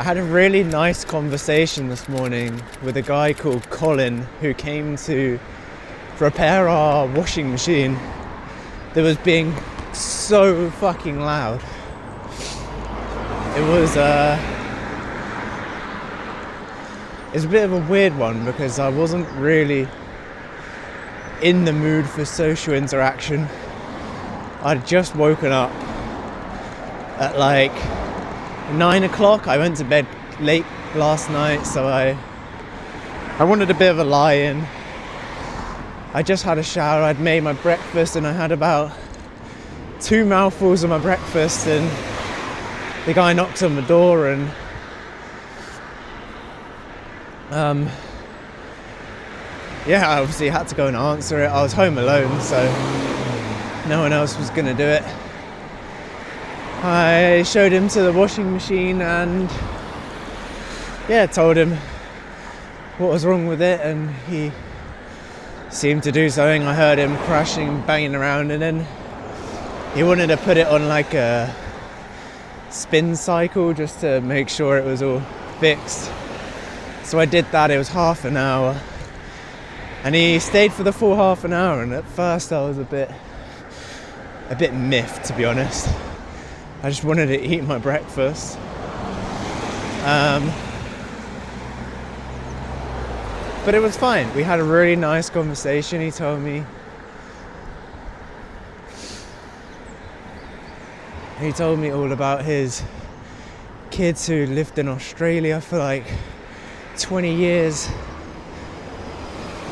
I had a really nice conversation this morning with a guy called Colin who came to repair our washing machine that was being so fucking loud. It was a bit of a weird one because I wasn't really in the mood for social interaction. I'd just woken up at like 9 o'clock. I went to bed late last night, so I wanted a bit of a lie-in. I just had a shower, I'd made my breakfast, and I had about 2 mouthfuls of my breakfast, and the guy knocked on the door, and I obviously had to go and answer it. I was home alone, so no one else was gonna do it. I showed him to the washing machine and told him what was wrong with it, and he seemed to do something. I heard him crashing, banging around, and then he wanted to put it on like a spin cycle just to make sure it was all fixed. So I did that. It was half an hour, and he stayed for the full half an hour, and at first I was a bit miffed, to be honest. I just wanted to eat my breakfast. But it was fine. We had a really nice conversation. He told me all about his kids who lived in Australia for like 20 years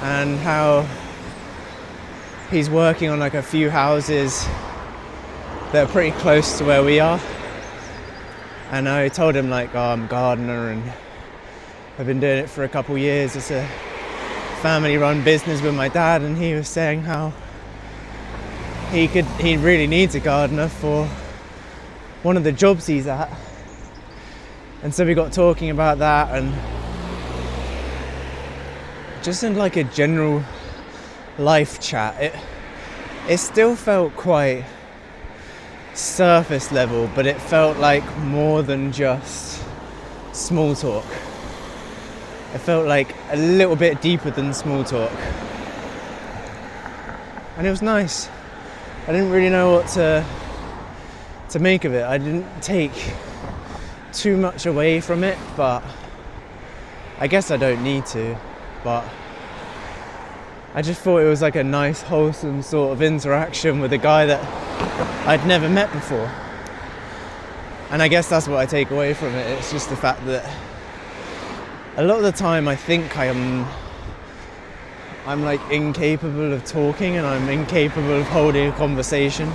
and how he's working on like a few houses that are pretty close to where we are. And I told him like, I'm a gardener and I've been doing it for a couple years. It's a family run business with my dad, and he was saying how he really needs a gardener for one of the jobs he's at. And so we got talking about that, and just in like a general life chat, it still felt quite surface level, but it felt like more than just small talk. It felt like a little bit deeper than small talk, and it was nice. I didn't really know what to make of it. I didn't take too much away from it, but I guess I don't need to. But I just thought it was like a nice, wholesome sort of interaction with a guy that I'd never met before. And I guess that's what I take away from it. It's just the fact that a lot of the time I think I'm like incapable of talking, and I'm incapable of holding a conversation.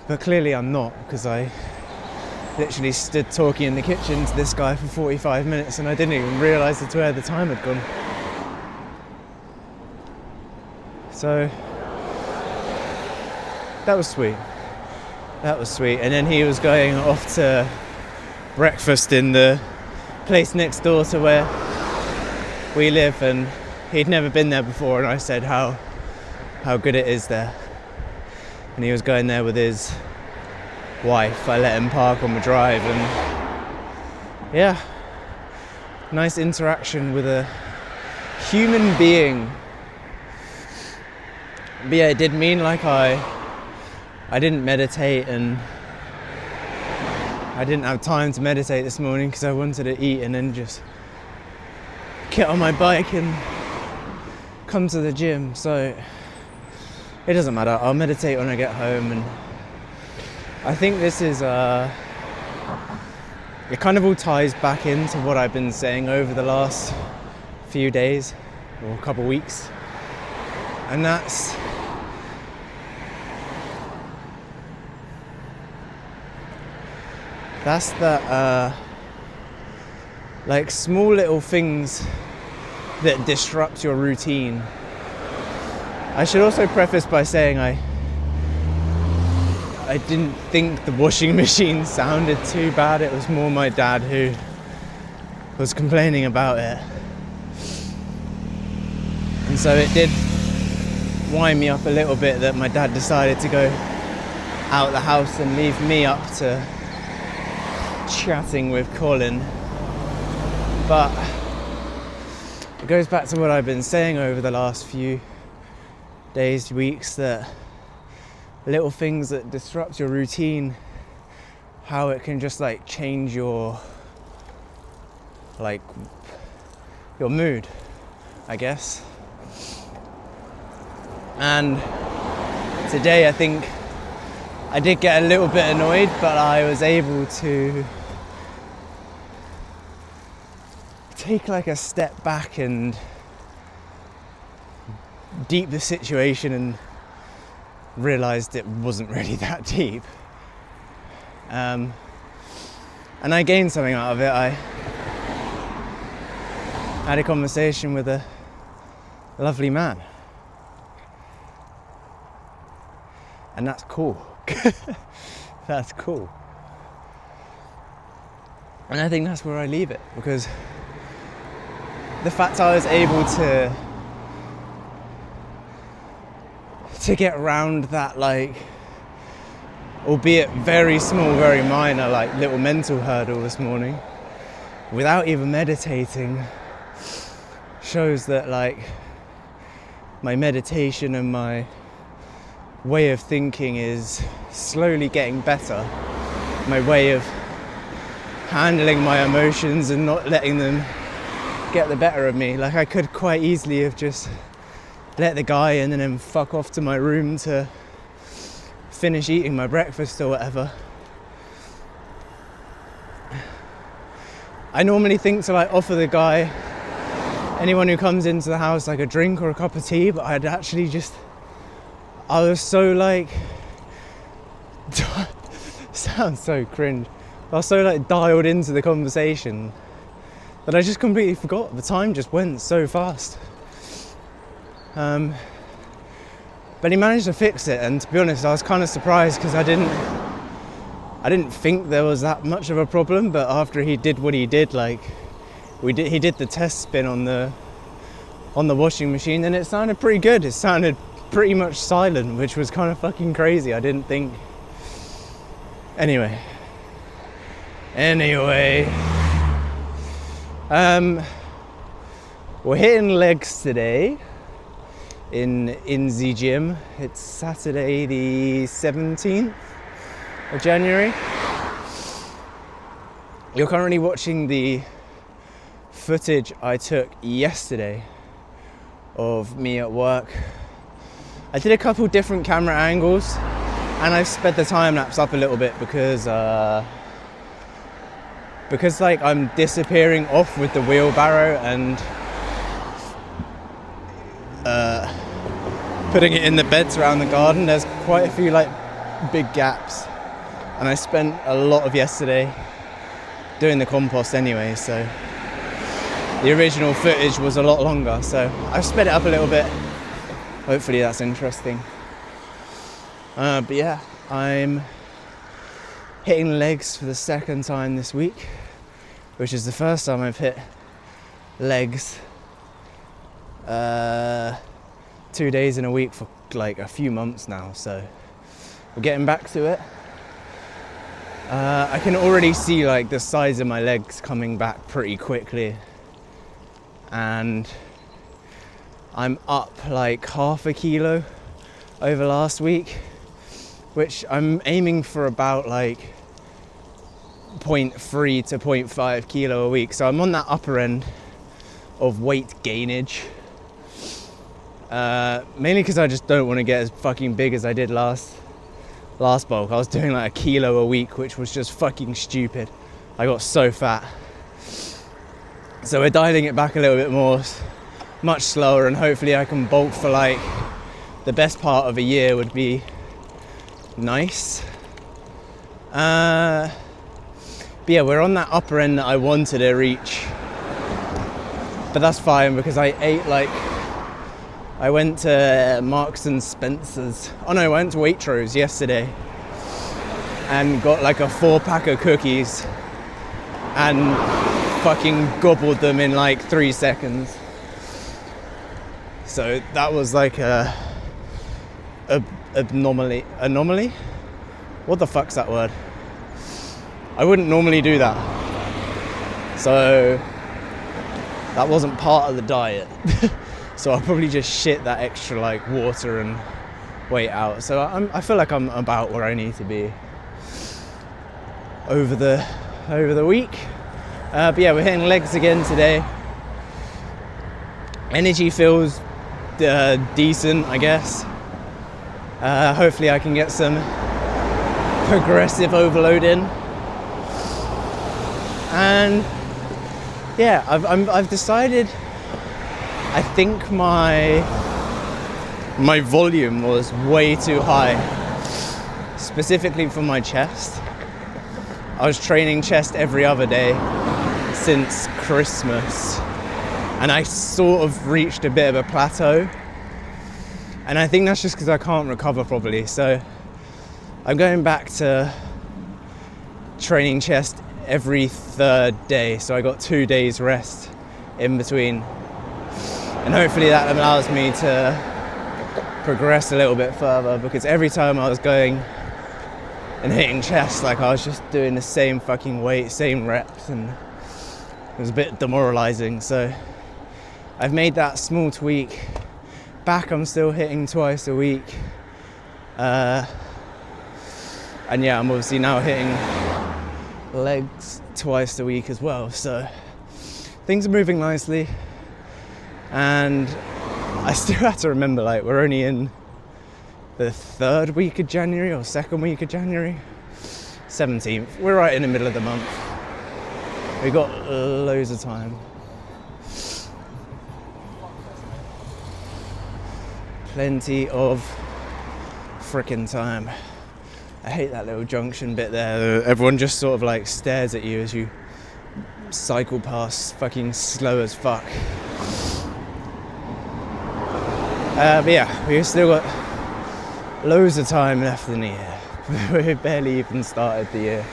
But clearly I'm not, because I literally stood talking in the kitchen to this guy for 45 minutes and I didn't even realise that's where the time had gone. So that was sweet. And then he was going off to breakfast in the place next door to where we live, and he'd never been there before, and I said how good it is there. And he was going there with his wife. I let him park on the drive, and nice interaction with a human being. But it did mean like I didn't meditate, and I didn't have time to meditate this morning because I wanted to eat and then just get on my bike and come to the gym. So it doesn't matter. I'll meditate when I get home. And I think this is it kind of all ties back into what I've been saying over the last few days or a couple weeks, and that's that like small little things that disrupt your routine. I should also preface by saying I didn't think the washing machine sounded too bad. It was more my dad who was complaining about it. And so it did wind me up a little bit that my dad decided to go out the house and leave me up to chatting with Colin. But it goes back to what I've been saying over the last few days, weeks, that little things that disrupt your routine, how it can just like change your mood, I guess. And today I think I did get a little bit annoyed, but I was able to take like a step back and deep the situation, and realised it wasn't really that deep. And I gained something out of it. I had a conversation with a lovely man. And that's cool. That's cool. And I think that's where I leave it, because the fact I was able to get around that, like, albeit very small, very minor, like little mental hurdle this morning without even meditating, shows that like my meditation and my way of thinking is slowly getting better. My way of handling my emotions and not letting them get the better of me. Like, I could quite easily have just let the guy in and then fuck off to my room to finish eating my breakfast or whatever. I normally think to like offer the guy, anyone who comes into the house, like a drink or a cup of tea, but I was so like sounds so cringe. I was so like dialed into the conversation that I just completely forgot. The time just went so fast. But he managed to fix it, and to be honest, I was kind of surprised because I didn't think there was that much of a problem. But after he did what he did, like he did the test spin on the washing machine, and it sounded pretty good. It sounded pretty much silent, which was kind of fucking crazy. I didn't think. Anyway, we're hitting legs today in the gym. It's Saturday the 17th of January. You're currently watching the footage I took yesterday of me at work. I did a couple different camera angles, and I've sped the time lapse up a little bit because like I'm disappearing off with the wheelbarrow and putting it in the beds around the garden. There's quite a few like big gaps, and I spent a lot of yesterday doing the compost anyway, so the original footage was a lot longer, so I've sped it up a little bit. Hopefully that's interesting. But yeah, I'm hitting legs for the second time this week, which is the first time I've hit legs 2 days in a week for like a few months now, so we're getting back to it. I can already see like the size of my legs coming back pretty quickly, and I'm up like half a kilo over last week, which I'm aiming for about like 0.3 to 0.5 kilo a week. So I'm on that upper end of weight gainage. Mainly because I just don't want to get as fucking big as I did last bulk. I was doing like a kilo a week, which was just fucking stupid. I got so fat. So we're dialing it back a little bit more, much slower, and hopefully I can bulk for like the best part of a year would be nice. But yeah, we're on that upper end that I wanted to reach. But that's fine because I went to Marks and Spencer's. Oh no, I went to Waitrose yesterday and got like a 4-pack of cookies and fucking gobbled them in like 3 seconds. So that was like a anomaly? What the fuck's that word? I wouldn't normally do that. So that wasn't part of the diet. So I'll probably just shit that extra like water and weight out. So I feel like I'm about where I need to be over the week. But yeah, we're hitting legs again today. Energy feels decent, I guess. Hopefully I can get some progressive overload in. And yeah, I've decided, I think my volume was way too high, specifically for my chest. I was training chest every other day since Christmas, and I sort of reached a bit of a plateau, and I think that's just because I can't recover properly. So I'm going back to training chest every third day, so I got 2 days rest in between, and hopefully that allows me to progress a little bit further, because every time I was going and hitting chest, like I was just doing the same fucking weight, same reps, and it was a bit demoralizing. So I've made that small tweak. Back, I'm still hitting twice a week, and yeah, I'm obviously now hitting legs twice a week as well. So things are moving nicely, and I still have to remember, like, we're only in the third week of January or second week of January, 17th. We're right in the middle of the month. We've got loads of time. Plenty of frickin' time. I hate that little junction bit there. Everyone just sort of like stares at you as you cycle past, fucking slow as fuck. But yeah, we've still got loads of time left in the year. We've barely even started the year.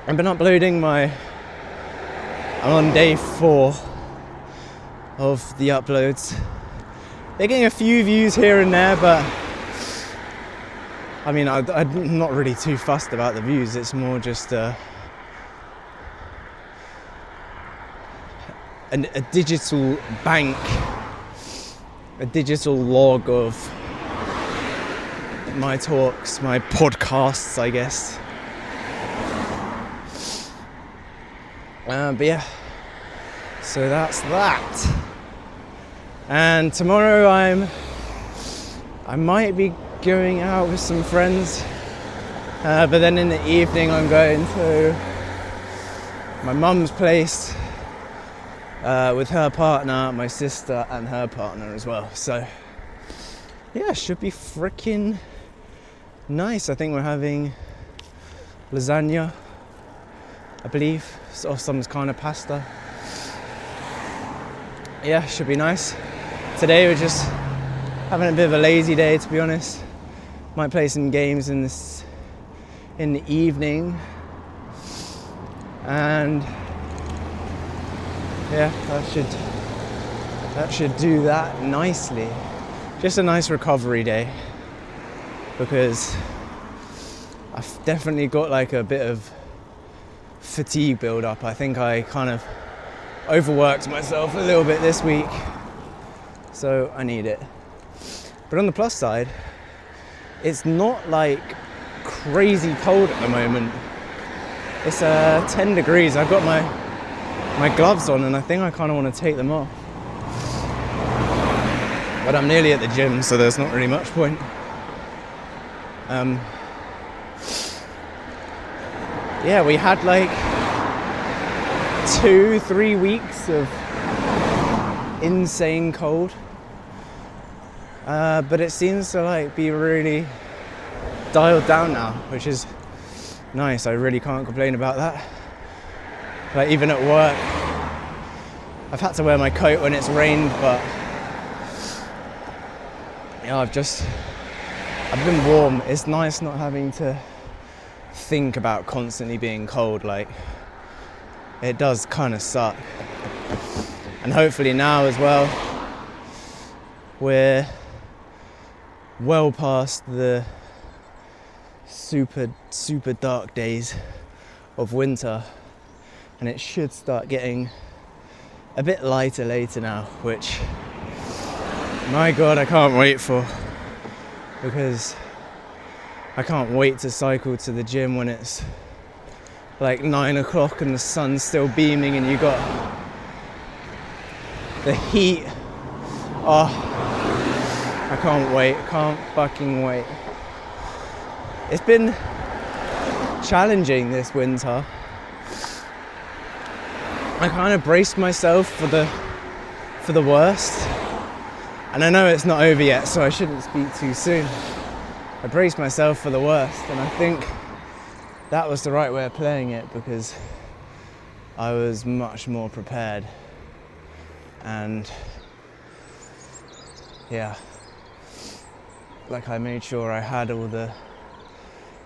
I've been uploading I'm on day 4 of the uploads. They're getting a few views here and there, but I mean, I'm not really too fussed about the views. It's more just a digital bank, a digital log of my talks, my podcasts, I guess. But yeah, so that's that. And tomorrow I might be going out with some friends, but then in the evening I'm going to my mum's place with her partner, my sister and her partner as well. So yeah, should be freaking nice. I think we're having lasagna, I believe, or some kind of pasta. Yeah, should be nice. Today we're just having a bit of a lazy day, to be honest. Might play some games in the evening, and yeah, that should do that nicely. Just a nice recovery day, because I've definitely got like a bit of fatigue build up. I think I kind of overworked myself a little bit this week, so I need it. But on the plus side, it's not like crazy cold at the moment. It's 10 degrees. I've got my gloves on, and I think I kind of want to take them off. But I'm nearly at the gym, so there's not really much point. Yeah, we had like 2-3 weeks of insane cold, but it seems to like be really dialed down now, which is nice. I really can't complain about that. Like, even at work, I've had to wear my coat when it's rained, but you know, I've been warm. It's nice not having to think about constantly being cold. Like, it does kind of suck. And hopefully now as well, we're well past the super, super dark days of winter, and it should start getting a bit lighter later now, which, my God, I can't wait for, because I can't wait to cycle to the gym when it's like 9 o'clock and the sun's still beaming and you got the heat. Oh, I can't wait, can't fucking wait. It's been challenging this winter. I kind of braced myself for the worst, and I know it's not over yet, so I shouldn't speak too soon. I braced myself for the worst, and I think that was the right way of playing it, because I was much more prepared. And yeah, like I made sure I had all the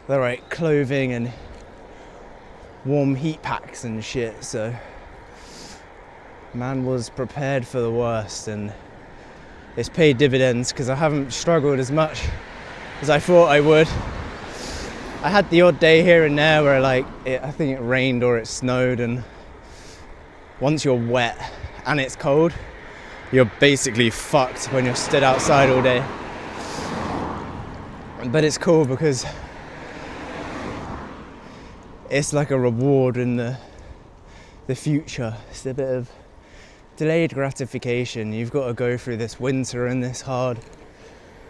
right clothing and warm heat packs and shit, so man was prepared for the worst, and it's paid dividends because I haven't struggled as much as I thought I would. I had the odd day here and there where I think it rained or it snowed, and once you're wet and it's cold, you're basically fucked when you're stood outside all day. But it's cool because it's like a reward in the future. It's a bit of delayed gratification. You've got to go through this winter and this hard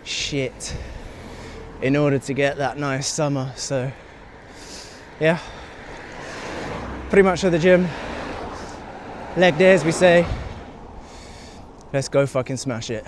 shit in order to get that nice summer. So yeah, pretty much at the gym. Leg day, as we say. Let's go fucking smash it.